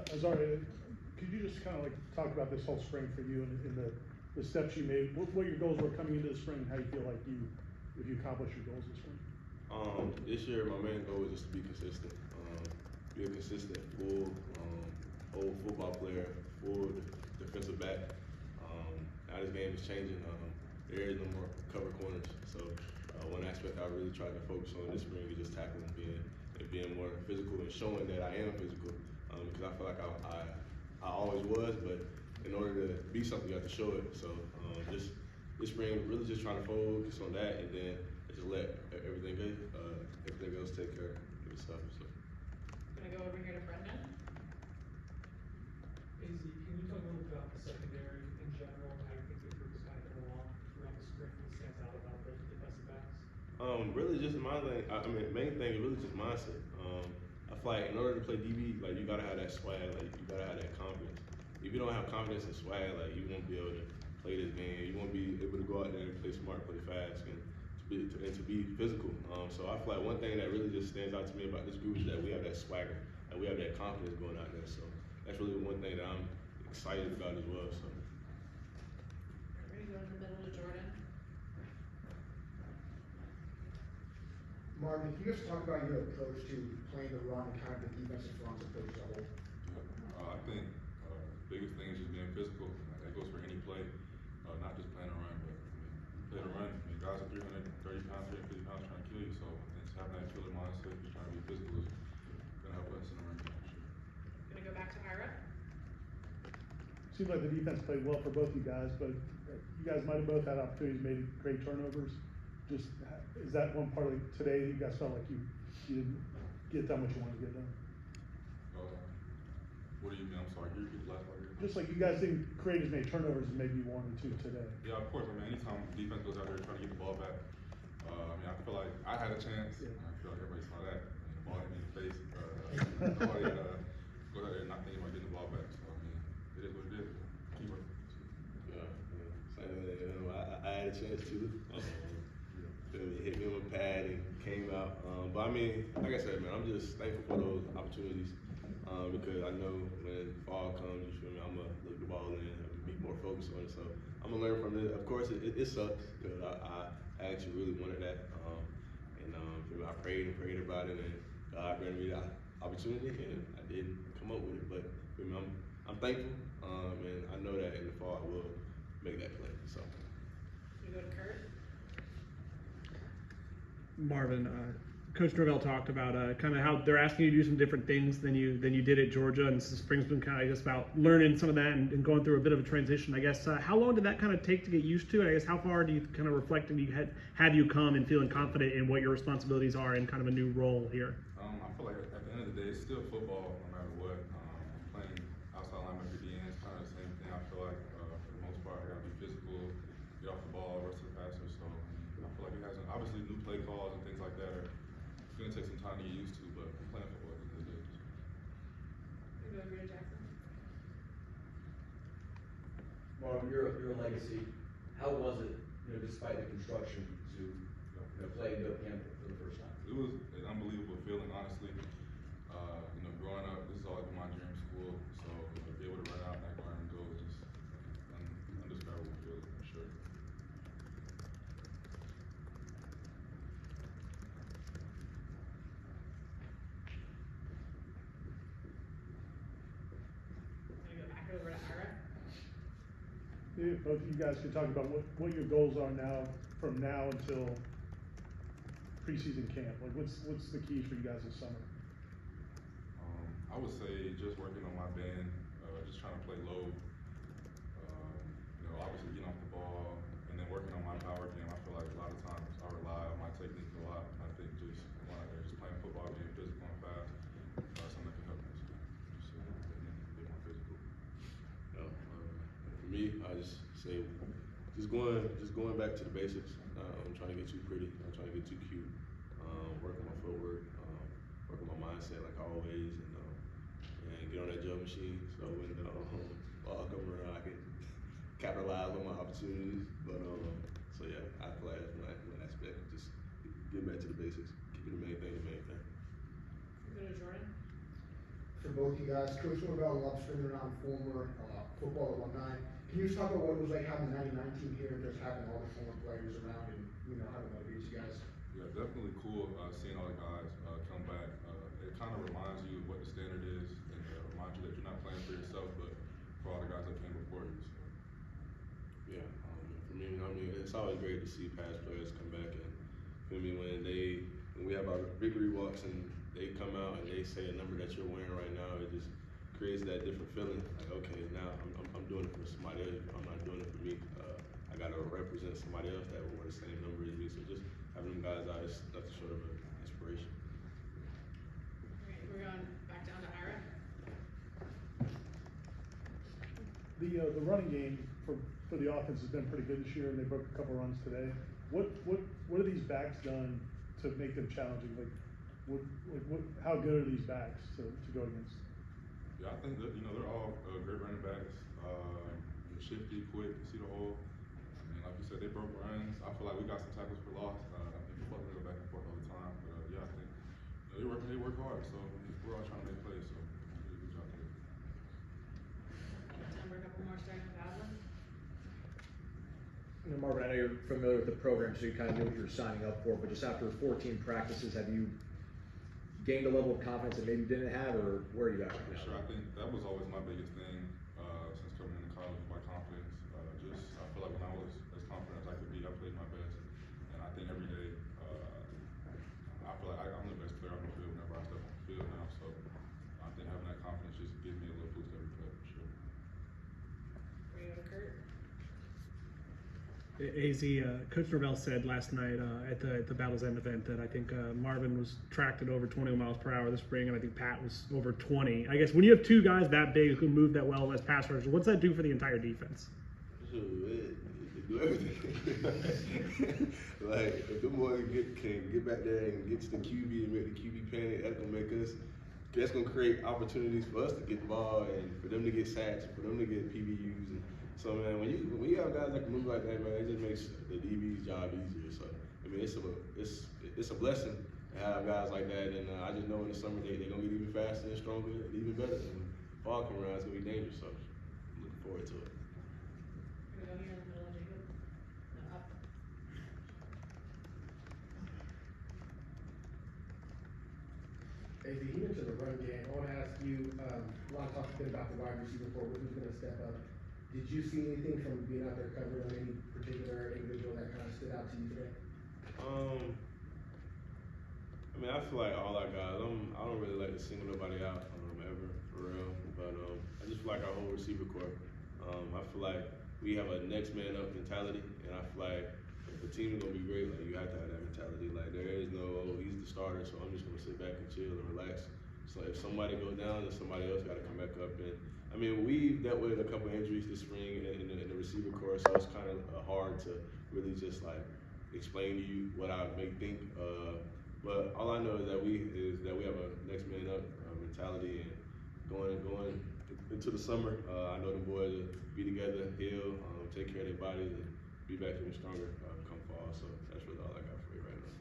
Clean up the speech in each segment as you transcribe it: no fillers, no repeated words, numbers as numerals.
Azareye'h, could you just kind of like talk about this whole spring for you and the steps you made, what your goals were coming into the spring, and how you feel like if you accomplished your goals this spring? This year, my main goal is just to be consistent. Be a consistent full football player, full defensive back. Now this game is changing. There is no more cover corners. So one aspect I really tried to focus on this spring is just tackling, being more physical and showing that I am physical. Because I feel like I always was, but in order to be something, you have to show it. So this spring, really just trying to focus on that, and then just let everything else take care of itself. So. Gonna go over here to Brendan. Can you talk a little bit about the secondary in general, and how you think the group is kind of coming along throughout the spring? What stands out about the defensive backs? Really just my thing. Main thing is really just mindset. I feel like in order to play DB, like you gotta have that swag, like you gotta have that confidence. If you don't have confidence and swag, like you won't be able to play this game. You won't be able to go out there and play smart, play fast, and to be physical. So I feel like one thing that really just stands out to me about this group is that we have that swagger and we have that confidence going out there. So that's really one thing that I'm excited about as well. So. We're gonna go in the middle to Jordan. Marvin, can you just talk about your approach to playing the run and kind of the defensive front's approach to the whole? I think the biggest thing is just being physical. That goes for any play, not just playing a run, but play the run. Guys are 330 pounds, 350 pounds trying to kill you, so it's having that killer mindset, just trying to be physical is going to help us in the run game for sure. Gonna go back to Ira. Seems like the defense played well for both you guys, but you guys might have both had opportunities, made great turnovers. Just, is that one part of today that you guys felt like you didn't get done what you wanted to get done? What do you mean? I'm sorry, can you repeat the last part? Just like you guys didn't create as many turnovers as maybe you wanted to today. Yeah, of course. Anytime defense goes out there trying to get the ball back, I feel like I had a chance. Yeah. I feel like everybody saw that. The ball hit me in the face. Nobody goes out there not thinking about getting the ball back. So, it is what it is. Keep working. Yeah. Same thing. I had a chance too. It hit me on my pad and came out. But like I said, man, I'm just thankful for those opportunities. Because I know when fall comes, you feel me, I'm going to look the ball in and be more focused on it. So I'm going to learn from it. Of course, it sucks because I actually really wanted that. I prayed and prayed about it, and God granted me the opportunity, and I didn't come up with it. But I'm thankful, and I know that in the fall I will make that play. So. We go to Kurt. Marvin, Coach Norvell talked about kind of how they're asking you to do some different things than you did at Georgia, and the spring's been kind of just about learning some of that and going through a bit of a transition. I guess how long did that kind of take to get used to? And I guess how far do you kind of reflect and have you come and feeling confident in what your responsibilities are in kind of a new role here? I feel like at the end of the day, it's still football no matter what. Playing outside linebacker DN is kind of the same thing. I feel like for the most part, I got to be physical, get off the ball, rush the passer. So I feel like it has obviously new play calls and things like that are going to take some time to get used to, but playing football is a good. We go over to Jackson. Marvin, your legacy, how was it, despite the construction, to play Bill Campbell for the first time? It was an unbelievable feeling, honestly. Growing up, this has always been my dream school, so to be able to run out in that garden and go is just undescribable feeling for sure. Gonna go back over to Ira. If both of you guys could talk about what your goals are now, from now until preseason camp. Like, what's the keys for you guys this summer? I would say just working on my bend, just trying to play low. Obviously getting off the ball, and then working on my power game. I feel like a lot of times I rely on my technique a lot. I think just going out there, just playing football, being physical and fast, something that can help me. So just get more physical. For me, I just say just going back to the basics. I'm trying to get too pretty. I'm trying to get too cute. Working my footwork, working my mindset like always, and get on that jump machine. So when the ball comes around, I can capitalize on my opportunities. But so yeah, I feel like that's one aspect. Just getting back to the basics, keeping the main thing the main thing. We go to Jordan. for both you guys. Coach Norvell loves spinning around former football alumni. Can you just talk about what it was like having the 99 team here and just having all the former players around and, you know, how it motivates you guys? Yeah, definitely cool seeing all the guys come back. It kind of reminds you of what the standard is, and reminds you that you're not playing for yourself, but for all the guys that came before you. So. Yeah, for me, I mean, it's always great to see past players come back, and for me, when we have our victory walks and they come out and they say a number that you're wearing right now, it just creates that different feeling. Like, okay, now I'm doing it for somebody else. I'm not doing it for me. I got to represent somebody else that will wear the same number as me. So just having them guys out is nothing short of an inspiration. All right, we're going back down to Ira. The running game for the offense has been pretty good this year, and they broke a couple runs today. What have these backs done to make them challenging? How good are these backs to go against? Yeah, I think that they're all great running backs. Shifty, quick, see the hole. I mean, like you said, they broke runs. I feel like we got some tackles for loss. I think we're going to go back and forth all the time. But yeah, I think they work hard. So we're all trying to make plays. So good job today. Time for a couple more, starting with Aslan. You know, Marvin, I know you're familiar with the program, so you kind of knew what you were signing up for, but just after 14 practices, have you gained a level of confidence that maybe you didn't have, or where are you at right now? Sure, I think that was always my biggest thing since coming into college, my confidence. I feel like when I was as confident as I could be, I played my best. And I think every day, I feel like I'm the best player on the field whenever I step on the field now. So I think having that confidence just gives me a little boost every play, for sure. We're going to go to Kurt. AZ, Coach Norvell said last night at the Battle's End event that I think Marvin was tracked at over 21 miles per hour this spring, and I think Pat was over 20. I guess when you have two guys that big who move that well as pass rushers, what's that do for the entire defense? It do everything. Like, if the boys can get back there and get to the QB and make the QB panic, that's gonna create opportunities for us to get the ball and for them to get sacks, for them to get PBUs. And so, man, when you have guys that can move like that, man, it just makes the DB's job easier. So, I mean, it's a blessing to have guys like that. And I just know in the summer they're gonna get even faster and stronger and even better. And when fall come around, it's gonna be dangerous. So, I'm looking forward to it. We're going to go here in the middle of Jacob. No, up. AZ, you mentioned the run game. I want to ask you, a lot of talk has been about the wide receiver core, who's going to step up. Did you see anything from being out there covering on any particular individual that kind of stood out to you today? I mean, I feel like all our guys, I don't really like to single nobody out ever, for real. But I just feel like our whole receiver core, I feel like we have a next man up mentality, and I feel like if the team is gonna be great, like you have to have that mentality. Like there is no, oh, he's the starter, so I'm just gonna sit back and chill and relax. So if somebody goes down, then somebody else got to come back up. And I mean, we've dealt with a couple injuries this spring in the receiver core, so it's kind of hard to really just like explain to you what I may think. But all I know is that we have a next man up mentality, and going into the summer, I know the boys will be together, heal, take care of their bodies, and be back even stronger come fall. So that's really all I got for you right now.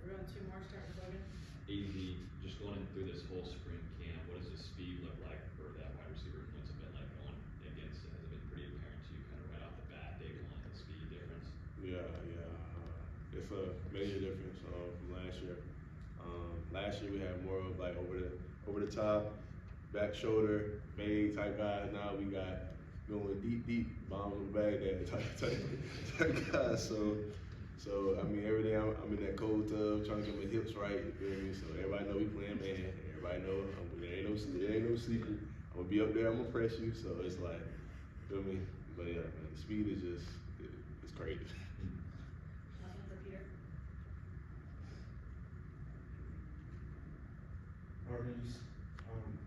We're going two more, starting with Logan. AZ, just going through this whole spring camp, what does the speed look like for that wide receiver? What's it been like going against it? Has it been pretty apparent to you kind of right off the bat, day one, the speed difference? Yeah. It's a major difference from last year. Last year we had more of like over the top, back shoulder, fade type guys. Now we got going deep, bomb in the bag type guys. So I mean, every day I'm in that cold tub trying to get my hips right. You feel me? So everybody know we playing man. Everybody know there ain't no secret. I'm gonna be up there. I'm gonna press you. So it's like, feel me? But yeah, man, the speed is just it's crazy. Last one for Peter. Marvin,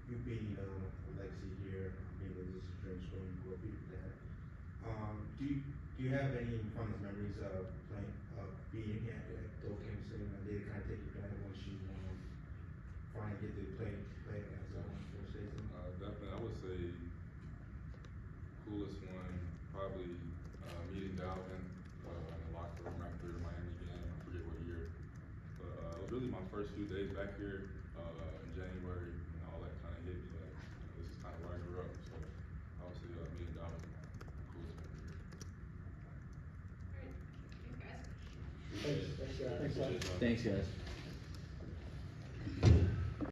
you being a legacy here, being in this dream story, you grew up here with that. Do you have any fondest memories of being here at those games? And did it kind of take you back once you finally get to play as a first season? Definitely, I would say coolest one probably meeting Dalvin in the locker room after the Miami game. I forget what year, but it was really my first few days back here in January, and all that kind of hit. Thanks, guys. Appreciate y'all. Thanks, guys.